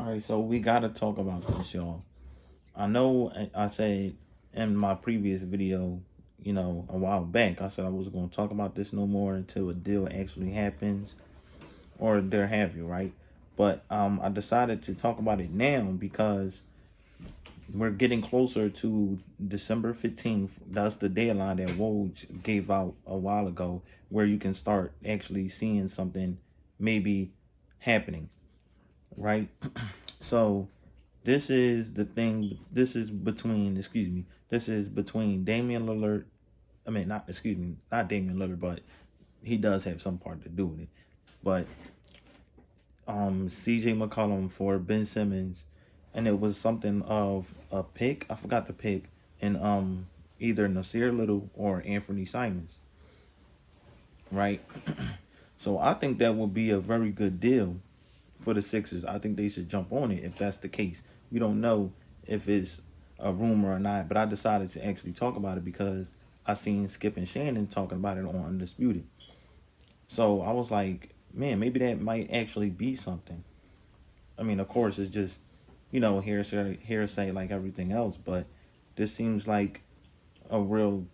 All right, so we gotta talk about this, y'all. I know I said in my previous video, a while back, I said I was gonna talk about this no more until a deal actually happens, or there have you, right? But I decided to talk about it now because we're getting closer to December 15th. That's the deadline that Woj gave out a while ago, where you can start actually seeing something maybe happening, right? So this is the thing. This is between Damian Lillard. I mean, not Damian Lillard, but he does have some part to do with it. But CJ McCollum for Ben Simmons, and it was something of a pick. I forgot the pick, and either Nasir Little or Anthony Simons, right? So I think that would be a very good deal for the Sixers. I think they should jump on it if that's the case. We don't know if it's a rumor or not, but I decided to actually talk about it because I seen Skip and Shannon talking about it on Undisputed. So I was like, man, maybe that might actually be something. I mean, of course, it's just, hearsay like everything else, but this seems like a real,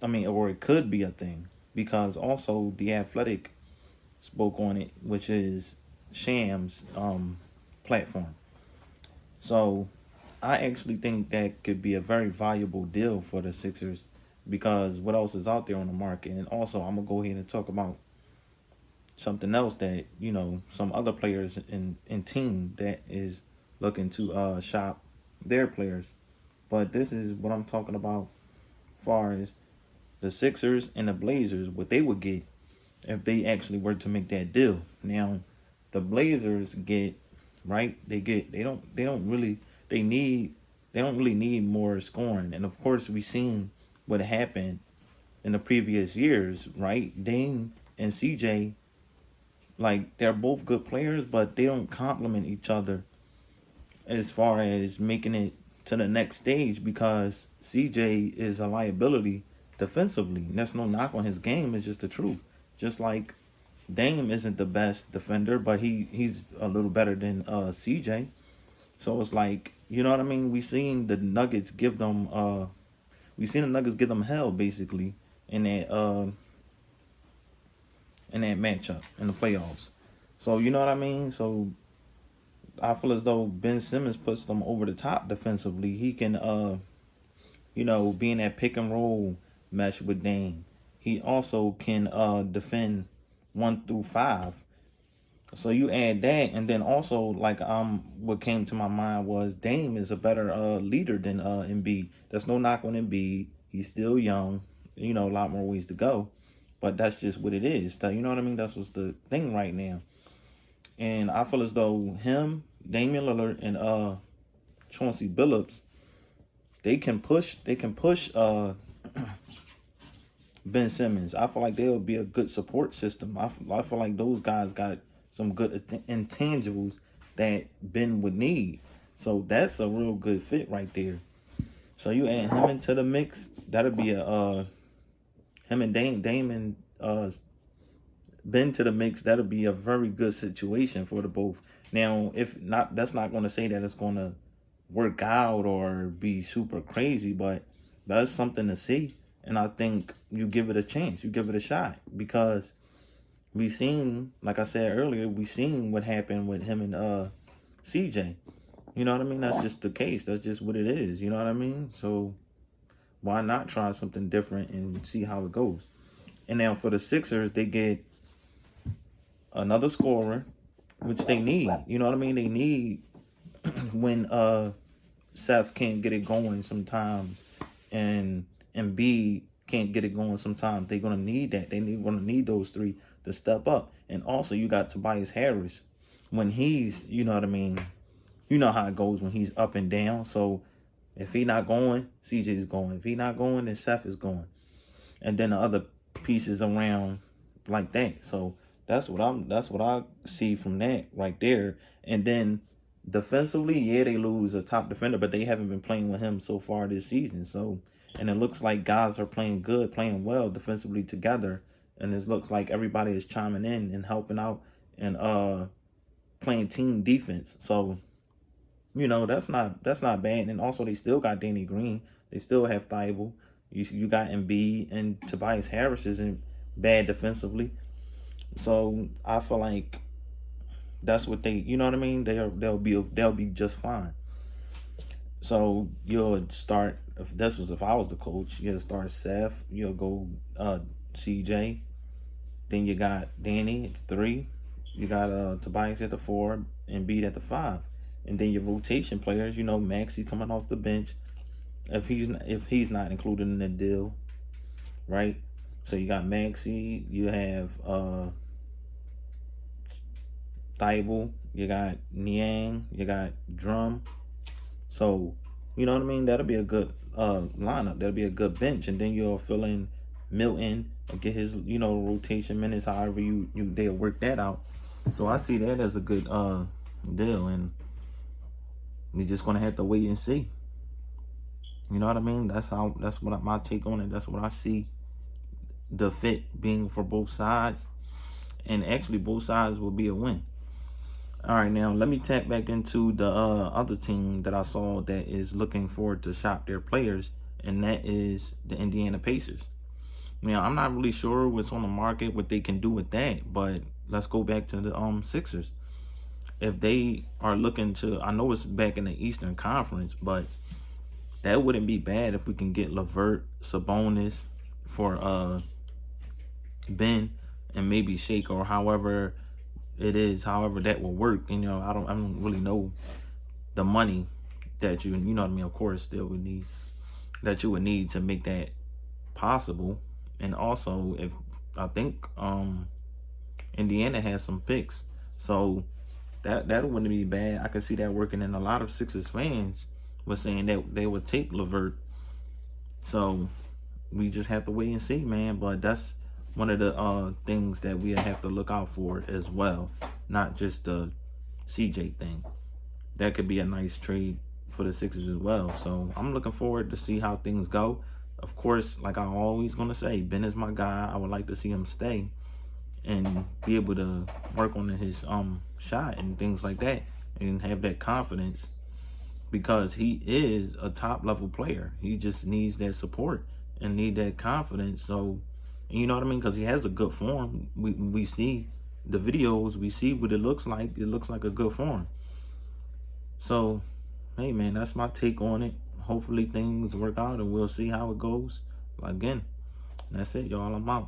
or it could be a thing, because also The Athletic spoke on it, which is Sham's platform. So I actually think that could be a very valuable deal for the Sixers, because what else is out there on the market? And also, I'm gonna go ahead and talk about something else that some other players in team that is looking to shop their players. But this is what I'm talking about as far as the Sixers and the Blazers, what they would get if they actually were to make that deal. Now, the Blazers get, right? They don't really need more scoring. And of course, we seen what happened in the previous years, right? Dame and CJ, like, they're both good players, but they don't complement each other as far as making it to the next stage, because CJ is a liability defensively. And that's no knock on his game, it's just the truth. Just like Dame isn't the best defender, but he's a little better than CJ. So it's like, you know what I mean? We seen the Nuggets give them hell basically in that matchup in the playoffs. So you know what I mean? So I feel as though Ben Simmons puts them over the top defensively. He can be in that pick and roll mesh with Dame. He also can defend 1 through 5. So you add that, and then also, like, what came to my mind was Dame is a better leader than Embiid. There's no knock on Embiid. He's still young. A lot more ways to go. But that's just what it is. You know what I mean? That's what's the thing right now. And I feel as though him, Damian Lillard, and Chauncey Billups, they can push Ben Simmons. I feel like they'll be a good support system. I feel like those guys got some good intangibles that Ben would need. So that's a real good fit right there. So you add him into the mix, that'll be him and Dame and Ben to the mix. That'll be a very good situation for the both. Now, if not, that's not going to say that it's going to work out or be super crazy, but that's something to see. And I think you give it a chance, you give it a shot, because we seen, like I said earlier, we seen what happened with him and CJ. You know what I mean? That's just the case. That's just what it is. You know what I mean? So why not try something different and see how it goes? And now for the Sixers, they get another scorer, which they need. You know what I mean? They need when Seth can't get it going sometimes, and Embiid can't get it going sometimes. They're gonna need that. They're gonna need those three to step up. And also, you got Tobias Harris when he's, you know what I mean. You know how it goes when he's up and down. So if he's not going, CJ's going. If he's not going, then Seth is going. And then the other pieces around like that. So that's what I see from that right there. And then defensively, yeah, they lose a top defender, but they haven't been playing with him so far this season. So, and it looks like guys are playing good, playing well defensively together. And it looks like everybody is chiming in and helping out and playing team defense. So that's not bad. And also they still got Danny Green. They still have Thibault. You got Embiid, and Tobias Harris isn't bad defensively. So I feel like that's what they, you know what I mean. They'll be just fine. So you'll start, if I was the coach, you'll start Seth. You'll go CJ. Then you got Danny at the 3. You got Tobias at the 4 and Embiid at the 5. And then your rotation players, Maxey coming off the bench, if he's not included in the deal, right? So you got Maxey, you have Thibault, you got Niang, you got Drum. So, you know what I mean? That'll be a good lineup. That'll be a good bench. And then you'll fill in Milton and get his, rotation minutes, however they'll work that out. So I see that as a good deal. And we're just gonna have to wait and see. You know what I mean? That's what my take on it. That's what I see the fit being for both sides. And actually both sides will be a win. All right, now let me tap back into the other team that I saw that is looking forward to shop their players, and that is the Indiana Pacers. Now, I'm not really sure what's on the market, what they can do with that, but let's go back to the Sixers. If they are looking to, I know it's back in the Eastern Conference, but that wouldn't be bad if we can get LeVert, Sabonis for Ben, and maybe Shake, or however that will work. I don't really know the money that you know what I mean, of course, still would need that you would need to make that possible. And also, if I think Indiana has some picks, so that wouldn't be bad. I could see that working, and a lot of Sixers fans were saying that they would take LeVert. So we just have to wait and see, man. But that's one of the things that we have to look out for as well, not just the CJ thing. That could be a nice trade for the Sixers as well. So I'm looking forward to see how things go. Of course, like I'm always going to say, Ben is my guy. I would like to see him stay and be able to work on his shot and things like that, and have that confidence, because he is a top level player. He just needs that support and need that confidence. So, you know what I mean? Because he has a good form. We see the videos. We see what it looks like. It looks like a good form. So, hey, man, that's my take on it. Hopefully things work out, and we'll see how it goes. Again, that's it, y'all. I'm out.